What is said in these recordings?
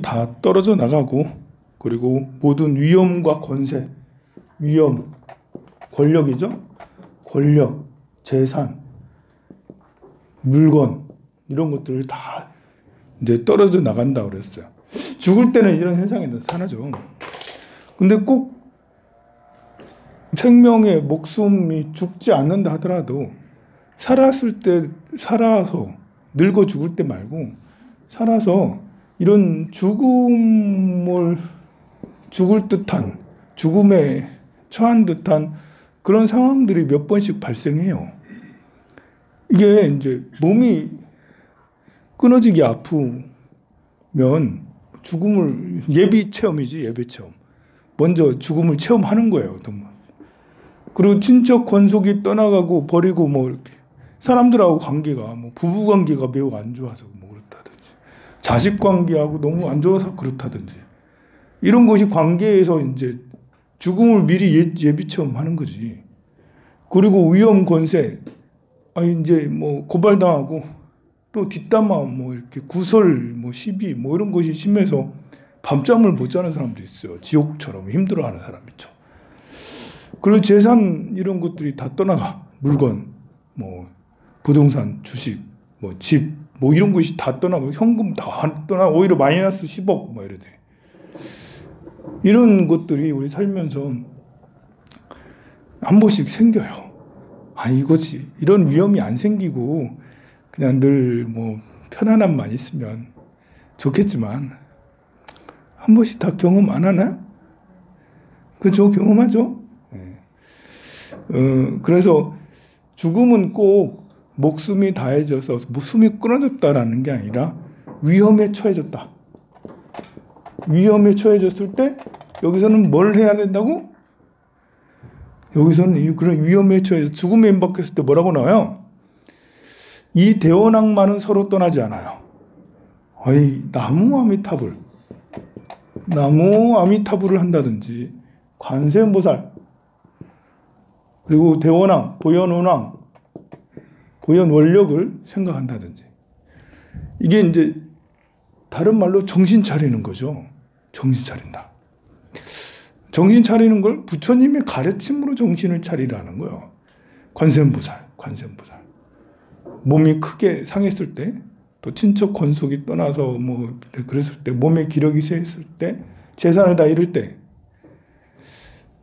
다 떨어져 나가고, 그리고 모든 위엄과 권세, 위엄, 권력이죠. 권력, 재산, 물건 이런 것들 다 이제 떨어져 나간다 그랬어요. 죽을 때는 이런 현상이 나타나죠. 근데 꼭 생명의 목숨이 죽지 않는다 하더라도 살았을 때, 살아서 늙어 죽을 때 말고 살아서 이런 죽음을, 죽을 듯한, 죽음에 처한 듯한 그런 상황들이 몇 번씩 발생해요. 이게 이제 몸이 끊어지게 아프면 죽음을, 예비 체험이지, 예비 체험. 먼저 죽음을 체험하는 거예요. 그리고 친척 권속이 떠나가고 버리고 뭐 이렇게 사람들하고 관계가 뭐 부부 관계가 매우 안 좋아서 뭐 그렇다든지, 자식 관계하고 너무 안 좋아서 그렇다든지, 이런 것이 관계에서 이제 죽음을 미리 예비 체험하는 거지. 그리고 위험 권세, 이제 뭐 고발당하고 또 뒷담화 뭐 이렇게 구설 뭐 시비 뭐 이런 것이 심해서 밤잠을 못 자는 사람도 있어요. 지옥처럼 힘들어하는 사람 있죠. 그리고 재산 이런 것들이 다 떠나가. 물건, 뭐 부동산, 주식, 뭐 집, 뭐 이런 것이 다 떠나고, 현금 다 떠나, 오히려 마이너스 10억 뭐 이래 돼. 이런 것들이 우리 살면서 한 번씩 생겨요. 이거지. 이런 위험이 안 생기고 그냥 늘 뭐 편안함만 있으면 좋겠지만, 한 번씩 다 경험 안 하나? 그죠? 경험하죠? 그래서 죽음은 꼭 목숨이 다해져서 숨이 끊어졌다라는 게 아니라 위험에 처해졌다. 위험에 처해졌을 때 여기서는 뭘 해야 된다고? 여기서는 그런 위험에 처해서 죽음에 임박했을 때 뭐라고 나와요? 이 대원악만은 서로 떠나지 않아요. 나무 아미타불을 한다든지, 관세음보살, 그리고 대원왕, 보현원왕, 보현원력을 생각한다든지, 이게 이제 다른 말로 정신 차리는 거죠. 정신 차린다. 정신 차리는 걸 부처님의 가르침으로 정신을 차리라는 거예요. 관세음보살. 몸이 크게 상했을 때, 또 친척 권속이 떠나서 뭐 그랬을 때, 몸에 기력이 쇠했을 때, 재산을 다 잃을 때,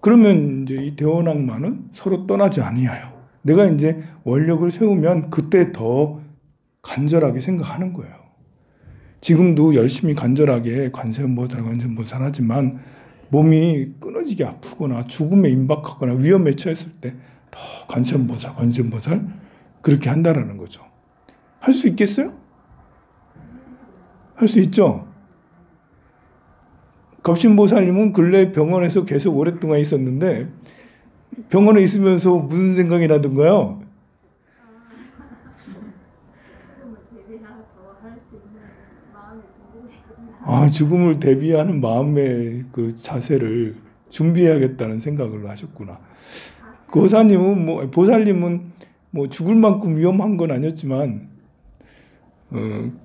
그러면 이제 이 대원악만은 서로 떠나지 아니하여. 내가 이제 원력을 세우면 그때 더 간절하게 생각하는 거예요. 지금도 열심히 간절하게 관세음보살 하지만 몸이 끊어지게 아프거나 죽음에 임박하거나 위험에 처했을 때 더 관세음보살 그렇게 한다라는 거죠. 할 수 있겠어요? 할 수 있죠? 겁신보살님은 근래 병원에서 계속 오랫동안 있었는데, 병원에 있으면서 무슨 생각이 나던가요? 죽음을 대비하는 마음의 그 자세를 준비해야겠다는 생각을 하셨구나. 보살님은 뭐 죽을 만큼 위험한 건 아니었지만,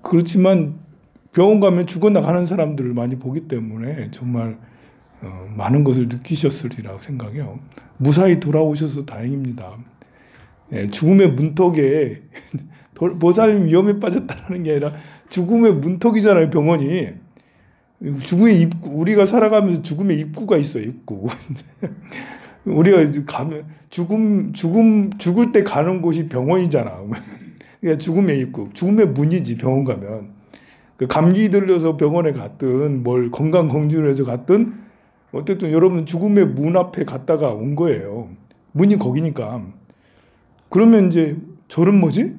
그렇지만 병원 가면 죽어나가는 사람들을 많이 보기 때문에 정말 많은 것을 느끼셨으리라고 생각해요. 무사히 돌아오셔서 다행입니다. 죽음의 문턱에 보살님 위험에 빠졌다는 게 아니라 죽음의 문턱이잖아요, 병원이. 죽음의 입구, 우리가 살아가면서 죽음의 입구가 있어요, 입구. 우리가 가면 죽을 때 가는 곳이 병원이잖아. 그러니까 죽음의 입구, 죽음의 문이지, 병원 가면. 감기 들려서 병원에 갔든, 뭘 건강검진을 해서 갔든, 어쨌든 여러분 죽음의 문 앞에 갔다가 온 거예요. 문이 거기니까. 그러면 이제 저는 뭐지?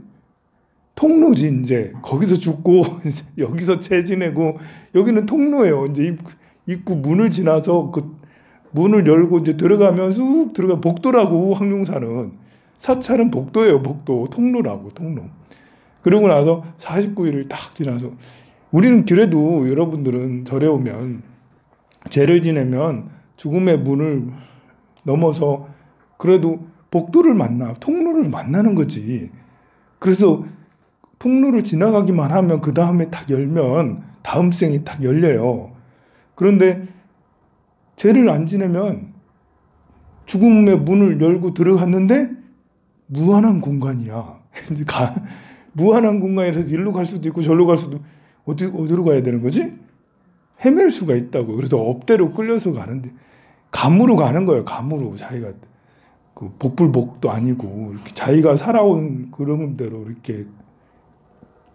통로지, 이제. 거기서 죽고, 여기서 채 지내고, 여기는 통로예요. 이제 입구 문을 지나서 그 문을 열고 이제 들어가면 쑥 들어가. 복도라고, 황룡사는. 사찰은 복도예요, 복도. 통로라고, 통로. 그러고 나서 49일을 딱 지나서, 우리는 그래도 여러분들은 절에 오면, 제를 지내면 죽음의 문을 넘어서 그래도 복도를 통로를 만나는 거지. 그래서 통로를 지나가기만 하면 그 다음에 딱 열면 다음 생이 딱 열려요. 그런데 죄를 안 지내면 죽음의 문을 열고 들어갔는데 무한한 공간이야. 무한한 공간이라서 일로 갈 수도 있고 절로 갈 수도, 어디로 가야 되는 거지? 헤맬 수가 있다고. 그래서 업대로 끌려서 가는데 감으로 가는 거예요. 감으로. 자기가 그 복불복도 아니고 이렇게 자기가 살아온 그런 대로 이렇게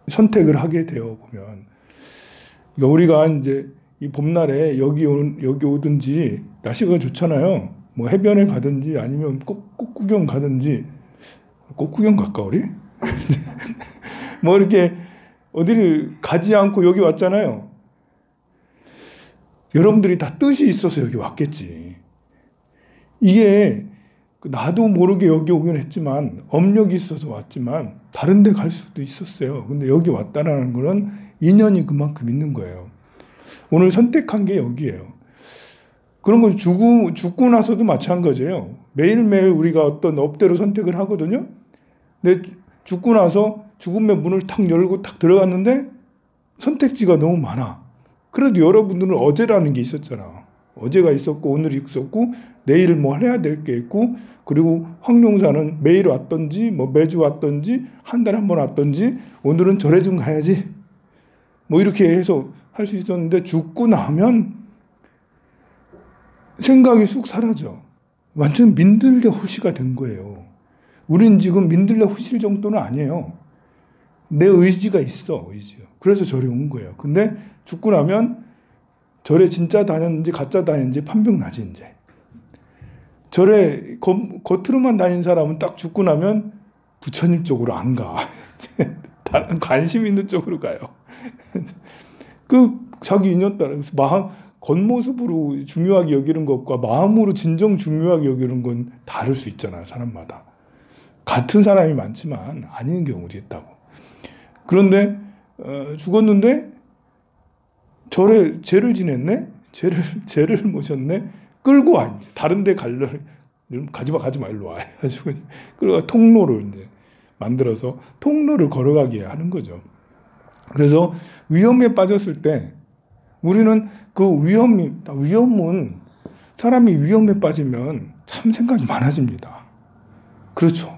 선택을 하게 되어 보면, 그러니까 우리가 이제 이 봄날에 여기 오든지 날씨가 좋잖아요. 뭐 해변에 가든지 아니면 꽃 구경 가든지. 꽃 구경 갈까 우리? 뭐 이렇게 어디를 가지 않고 여기 왔잖아요. 여러분들이 다 뜻이 있어서 여기 왔겠지. 이게 나도 모르게 여기 오긴 했지만 업력이 있어서 왔지만 다른 데 갈 수도 있었어요. 근데 여기 왔다라는 거는 인연이 그만큼 있는 거예요. 오늘 선택한 게 여기예요. 그런 건 죽고 나서도 마찬가지예요. 매일매일 우리가 어떤 업대로 선택을 하거든요. 근데 죽고 나서 죽음의 문을 탁 열고 탁 들어갔는데 선택지가 너무 많아. 그래도 여러분들은 어제라는 게 있었잖아. 어제가 있었고 오늘이 있었고 내일 뭐 해야 될 게 있고, 그리고 황룡사는 매일 왔던지 뭐 매주 왔던지 한 달에 한 번 왔던지 오늘은 절에 좀 가야지 뭐 이렇게 해서 할 수 있었는데 죽고 나면 생각이 쑥 사라져. 완전 민들레 호시가 된 거예요. 우린 지금 민들레 호실 정도는 아니에요. 내 의지가 있어. 의지가. 그래서 절에 온 거예요. 근데 죽고 나면 절에 진짜 다녔는지 가짜 다녔는지 판명 나지 이제. 절에 겉으로만 다닌 사람은 딱 죽고 나면 부처님 쪽으로 안 가. 다른 관심 있는 쪽으로 가요. 그 자기 인연 따라 겉모습으로 중요하게 여기는 것과 마음으로 진정 중요하게 여기는 건 다를 수 있잖아요. 사람마다. 같은 사람이 많지만 아닌 경우도 있다고. 그런데 죽었는데 절에 죄를 지냈네? 죄를 모셨네? 끌고 와. 이제. 다른 데 가지 마, 일로 와. 해가지고, 끌고 통로를 이제 만들어서 통로를 걸어가게 하는 거죠. 그래서 위험에 빠졌을 때 우리는 그 위험은 사람이 위험에 빠지면 참 생각이 많아집니다. 그렇죠.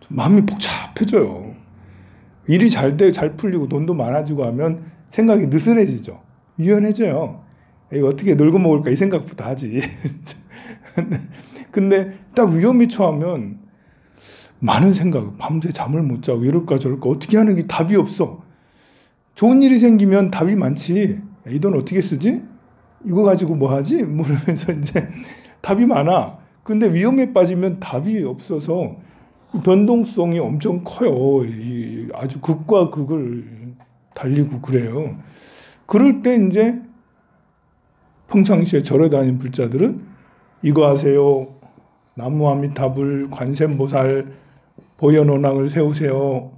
마음이 복잡해져요. 일이 잘 풀리고 돈도 많아지고 하면 생각이 느슨해지죠. 유연해져요. 이거 어떻게 놀고 먹을까 이 생각부터 하지. 근데 딱 위험이 처하면 많은 생각, 밤새 잠을 못 자고 이럴까 저럴까 어떻게 하는 게 답이 없어. 좋은 일이 생기면 답이 많지. 이 돈 어떻게 쓰지? 이거 가지고 뭐 하지? 모르면서 이제 답이 많아. 근데 위험에 빠지면 답이 없어서 변동성이 엄청 커요. 아주 극과 극을 달리고 그래요. 그럴 때 이제 평상시에 절에 다니는 불자들은 이거 하세요. 나무 아미타불, 관세음보살, 보현원왕을 세우세요.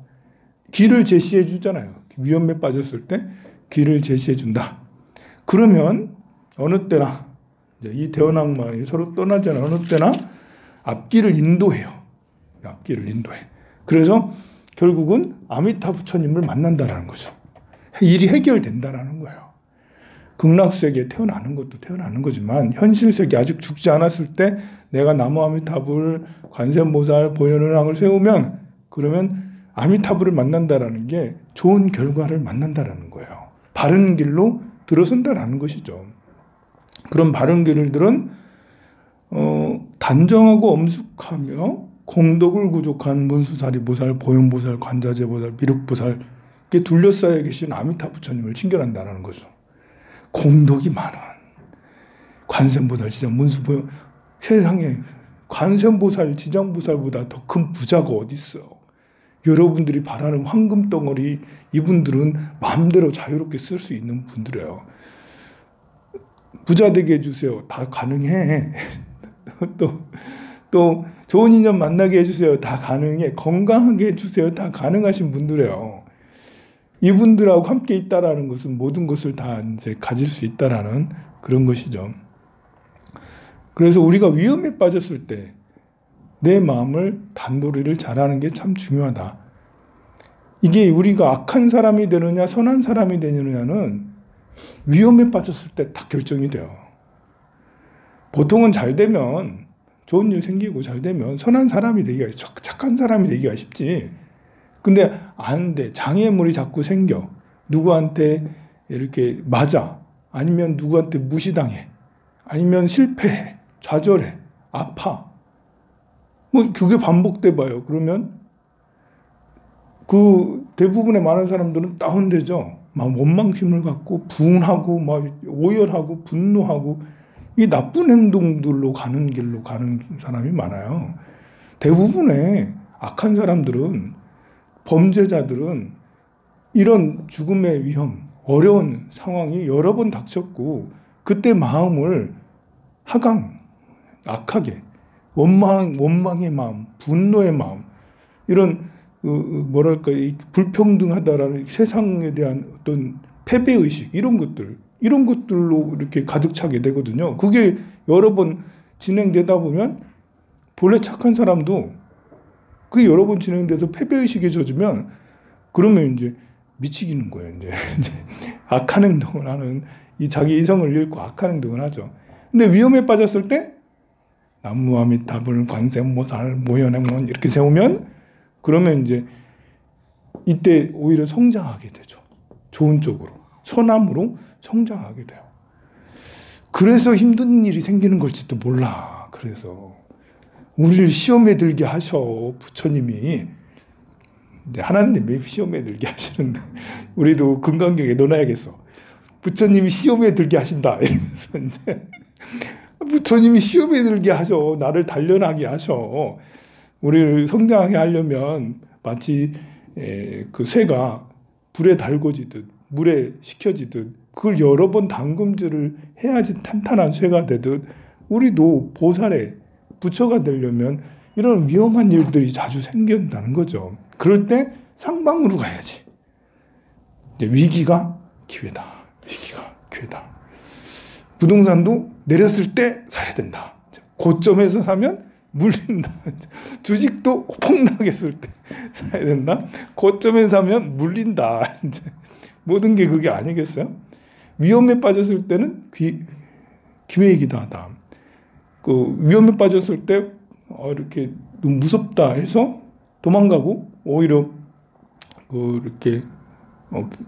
길을 제시해 주잖아요. 위험에 빠졌을 때 길을 제시해 준다. 그러면 어느 때나 이 대원악마에 서로 떠나지 않은 어느 때나 앞길을 인도해요. 앞길을 인도해. 그래서 결국은 아미타 부처님을 만난다라는 거죠. 일이 해결된다라는 거예요. 극락세계에 태어나는 것도 태어나는 거지만 현실 세계 아직 죽지 않았을 때 내가 나무 아미타불, 관세음보살, 보현원왕을 세우면 그러면 아미타불을 만난다라는 게 좋은 결과를 만난다라는 거예요. 바른 길로 들어선다라는 것이죠. 그런 바른 길을 들은 단정하고 엄숙하며 공덕을 구족한 문수사리보살, 보현보살, 관자재보살, 미륵보살 이렇게 둘러싸여 계신 아미타 부처님을 칭견한다는 거죠. 공덕이 많은 관세음보살, 지장, 문수보현 세상에 관세음보살, 지장보살보다 더 큰 부자가 어디 있어? 여러분들이 바라는 황금 덩어리 이분들은 마음대로 자유롭게 쓸 수 있는 분들이에요. 부자 되게 해주세요. 다 가능해. 또 좋은 인연 만나게 해주세요. 다 가능해. 건강하게 해주세요. 다 가능하신 분들이에요. 이분들하고 함께 있다라는 것은 모든 것을 다 이제 가질 수 있다라는 그런 것이죠. 그래서 우리가 위험에 빠졌을 때 내 마음을 단도리를 잘하는 게 참 중요하다. 이게 우리가 악한 사람이 되느냐 선한 사람이 되느냐는 위험에 빠졌을 때 딱 결정이 돼요. 보통은 잘 되면 좋은 일 생기고 잘 되면 선한 사람이 되기가 착한 사람이 되기가 쉽지. 근데 안 돼. 장애물이 자꾸 생겨. 누구한테 이렇게 맞아. 아니면 누구한테 무시당해. 아니면 실패해. 좌절해. 아파. 뭐 그게 반복돼 봐요. 그러면 그 대부분의 많은 사람들은 다운되죠. 막 원망심을 갖고 분하고 막 오열하고 분노하고 이 나쁜 행동들로 가는 길로 가는 사람이 많아요. 대부분의 악한 사람들은 범죄자들은 이런 죽음의 위험, 어려운 상황이 여러 번 닥쳤고 그때 마음을 하강, 악하게 원망의 마음, 분노의 마음 이런 뭐랄까 불평등하다라는 세상에 대한 어떤 패배의식 이런 것들로 이렇게 가득 차게 되거든요. 그게 여러 번 진행되다 보면 본래 착한 사람도 그게 여러 번 진행돼서 패배의식에 젖으면 그러면 이제 미치기는 거예요. 이제 악한 행동을 하는 이 자기 이성을 잃고 악한 행동을 하죠. 근데 위험에 빠졌을 때 나무아미타불 관세음보살 모현행문 이렇게 세우면 그러면 이제 이때 오히려 성장하게 되죠. 좋은 쪽으로 선함으로 성장하게 돼요. 그래서 힘든 일이 생기는 걸지도 몰라. 그래서 우리를 시험에 들게 하셔 부처님이. 이제 하나님이 시험에 들게 하시는데 우리도 금강경에 넣어놔야겠어. 부처님이 시험에 들게 하신다 이러면서 이제 부처님이 시험에 들게 하셔. 나를 단련하게 하셔. 우리를 성장하게 하려면 마치 그 쇠가 불에 달궈지듯 물에 식혀지듯 그걸 여러 번 담금질을 해야지 탄탄한 쇠가 되듯 우리도 보살의 부처가 되려면 이런 위험한 일들이 자주 생긴다는 거죠. 그럴 때 상방으로 가야지. 이제 위기가 기회다. 위기가 기회다. 부동산도 내렸을 때 사야 된다. 고점에서 사면 물린다. 주식도 폭락했을 때 사야 된다. 고점에 사면 물린다. 이제 모든 게 그게 아니겠어요? 위험에 빠졌을 때는 기회이기도 하다. 그 위험에 빠졌을 때 이렇게 너무 무섭다 해서 도망가고 오히려 이렇게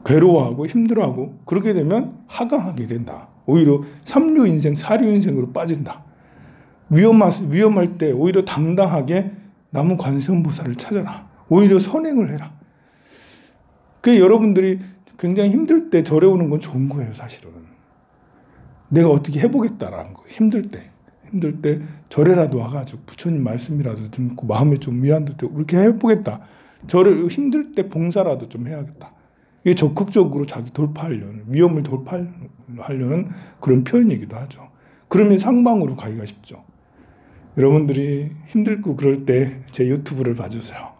괴로워하고 힘들어하고 그렇게 되면 하강하게 된다. 오히려 삼류 인생, 사류 인생으로 빠진다. 위험할 때 오히려 당당하게 나무 관세음보살을 찾아라. 오히려 선행을 해라. 그 여러분들이 굉장히 힘들 때 절에 오는 건 좋은 거예요, 사실은. 내가 어떻게 해보겠다라는 거. 힘들 때 절에라도 와가지고 부처님 말씀이라도 좀 듣고 마음에 좀 위안도 되고 그렇게 해보겠다. 절을 힘들 때 봉사라도 좀 해야겠다. 이게 적극적으로 자기 돌파하려는 위험을 돌파하려는 그런 표현이기도 하죠. 그러면 상방으로 가기가 쉽죠. 여러분들이 힘들고 그럴 때 제 유튜브를 봐주세요.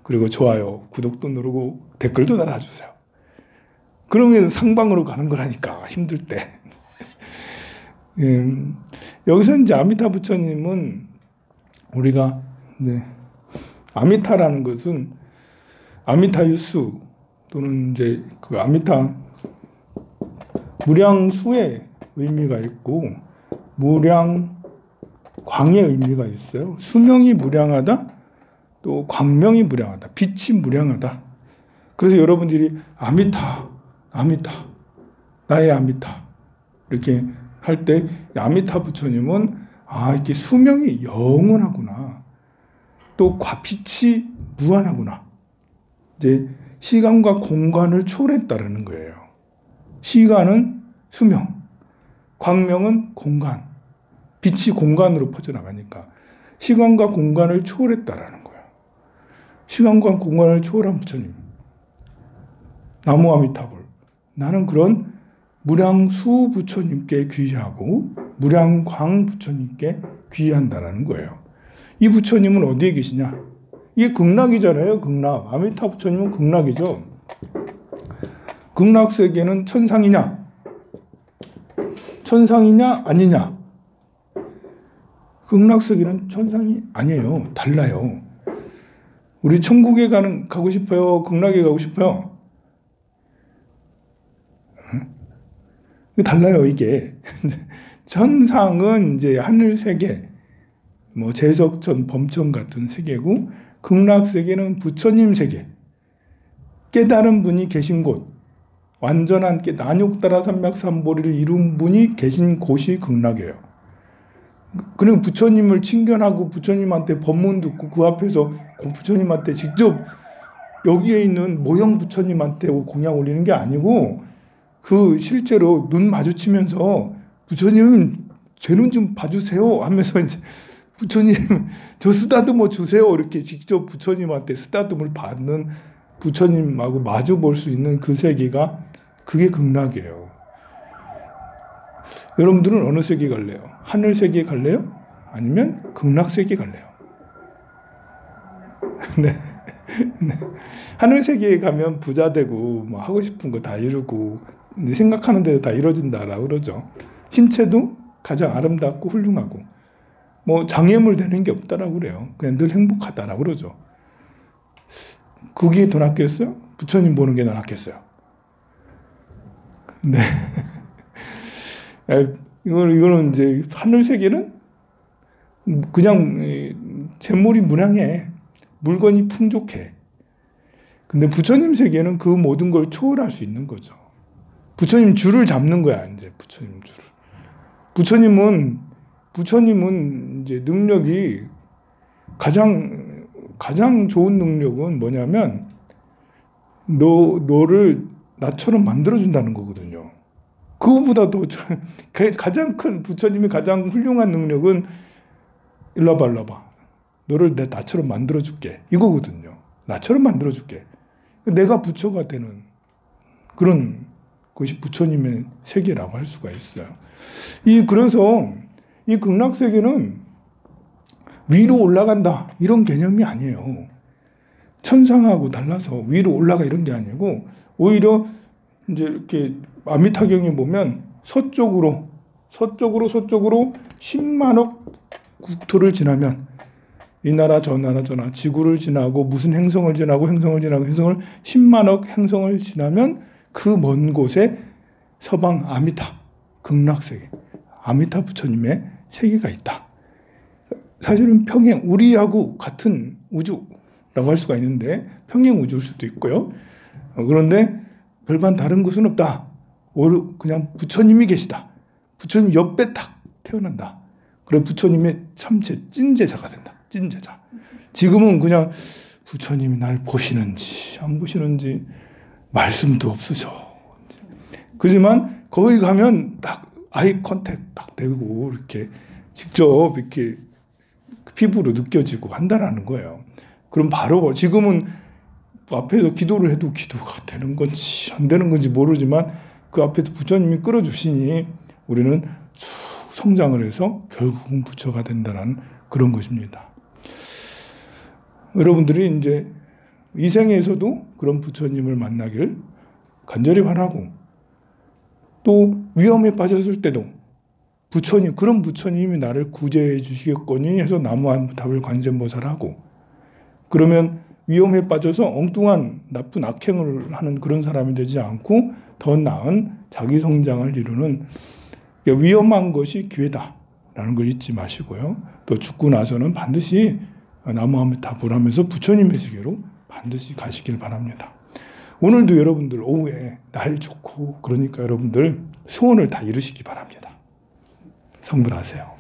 그리고 좋아요, 구독도 누르고 댓글도 달아주세요. 그러면 상방으로 가는 거라니까 힘들 때. 여기서 이제 아미타 부처님은 우리가 아미타라는 것은 아미타 유수 또는 이제 그 아미타 무량수의 의미가 있고 무량광의 의미가 있어요. 수명이 무량하다, 또 광명이 무량하다, 빛이 무량하다. 그래서 여러분들이 아미타, 나의 아미타 이렇게 할 때 아미타 부처님은 이렇게 수명이 영원하구나. 또 빛이 무한하구나. 이제 시간과 공간을 초월했다라는 거예요. 시간은 수명, 광명은 공간, 빛이 공간으로 퍼져나가니까 시간과 공간을 초월했다라는 거예요. 시간과 공간을 초월한 부처님. 나무 아미타불. 나는 그런 무량수 부처님께 귀의하고 무량광 부처님께 귀의한다라는 거예요. 이 부처님은 어디에 계시냐? 이게 극락이잖아요. 극락. 아미타 부처님은 극락이죠. 극락 세계는 천상이냐? 천상이냐 아니냐? 극락 세계는 천상이 아니에요. 달라요. 우리 천국에 가고 싶어요? 극락에 가고 싶어요? 달라요, 이게. 천상은 이제 하늘 세계, 뭐 제석천, 범천 같은 세계고, 극락 세계는 부처님 세계, 깨달은 분이 계신 곳, 완전한 난욕따라 삼맥삼보리를 이룬 분이 계신 곳이 극락이에요. 그리고 부처님을 친견하고 부처님한테 법문 듣고 그 앞에서 부처님한테 직접 여기에 있는 모형 부처님한테 공양 올리는 게 아니고 그 실제로 눈 마주치면서 부처님 제 눈 좀 봐주세요 하면서 이제 부처님 저 쓰다듬어 주세요 이렇게 직접 부처님한테 쓰다듬을 받는 부처님하고 마주 볼 수 있는 그 세계가 그게 극락이에요. 여러분들은 어느 세계 갈래요? 하늘 세계 갈래요? 아니면 극락 세계 갈래요? 네. 네. 하늘 세계에 가면 부자 되고 뭐 하고 싶은 거 다 이루고 생각하는 대로 다 이루어진다라고 그러죠. 신체도 가장 아름답고 훌륭하고 뭐 장애물 되는 게 없다라고 그래요. 그냥 늘 행복하다라고 그러죠. 그게 더 낫겠어요? 부처님 보는 게 더 낫겠어요? 네. 이거는 이제 하늘 세계는 그냥 재물이 무량해. 물건이 풍족해. 근데 부처님 세계는 그 모든 걸 초월할 수 있는 거죠. 부처님 줄을 잡는 거야, 이제 부처님 줄을. 부처님은 이제 능력이 가장 좋은 능력은 뭐냐면 너를 나처럼 만들어준다는 거거든요. 그거보다도 가장 큰 부처님의 가장 훌륭한 능력은 일로 와봐. 너를 나처럼 만들어줄게. 이거거든요. 나처럼 만들어줄게. 내가 부처가 되는 그런 것이 부처님의 세계라고 할 수가 있어요. 그래서 이 극락세계는 위로 올라간다. 이런 개념이 아니에요. 천상하고 달라서 위로 올라가 이런 게 아니고 오히려 이제 이렇게 아미타경에 보면 서쪽으로 10만억 국토를 지나면 이 나라 저 나라 지구를 지나고 무슨 행성을 지나고 행성을 10만억 행성을 지나면 그 먼 곳에 서방 아미타 극락세계 아미타 부처님의 세계가 있다. 사실은 평행 우리하고 같은 우주라고 할 수가 있는데 평행 우주일 수도 있고요. 그런데 별반 다른 곳은 없다. 그냥 부처님이 계시다. 부처님 옆에 탁 태어난다. 그래 부처님의 참제 찐제자가 된다. 찐제자. 지금은 그냥 부처님이 날 보시는지 안 보시는지 말씀도 없으셔. 그렇지만 거기 가면 딱 아이 컨택 딱 되고 이렇게 직접 이렇게 피부로 느껴지고 한다라는 거예요. 그럼 바로 지금은 앞에서 기도를 해도 기도가 되는 건지 안 되는 건지 모르지만 그 앞에서 부처님이 끌어주시니 우리는 성장을 해서 결국은 부처가 된다는 그런 것입니다. 여러분들이 이제 이 생에서도 그런 부처님을 만나길 간절히 바라고 또 위험에 빠졌을 때도 그런 부처님이 나를 구제해 주시겠거니 해서 나무한답을 관세음보살하고 그러면 위험에 빠져서 엉뚱한 나쁜 악행을 하는 그런 사람이 되지 않고 더 나은 자기 성장을 이루는 위험한 것이 기회다라는 걸 잊지 마시고요. 또 죽고 나서는 반드시 나무아미타불 하면서 부처님의 세계로 반드시 가시길 바랍니다. 오늘도 여러분들 오후에 날 좋고 그러니까 여러분들 소원을 다 이루시기 바랍니다. 성불하세요.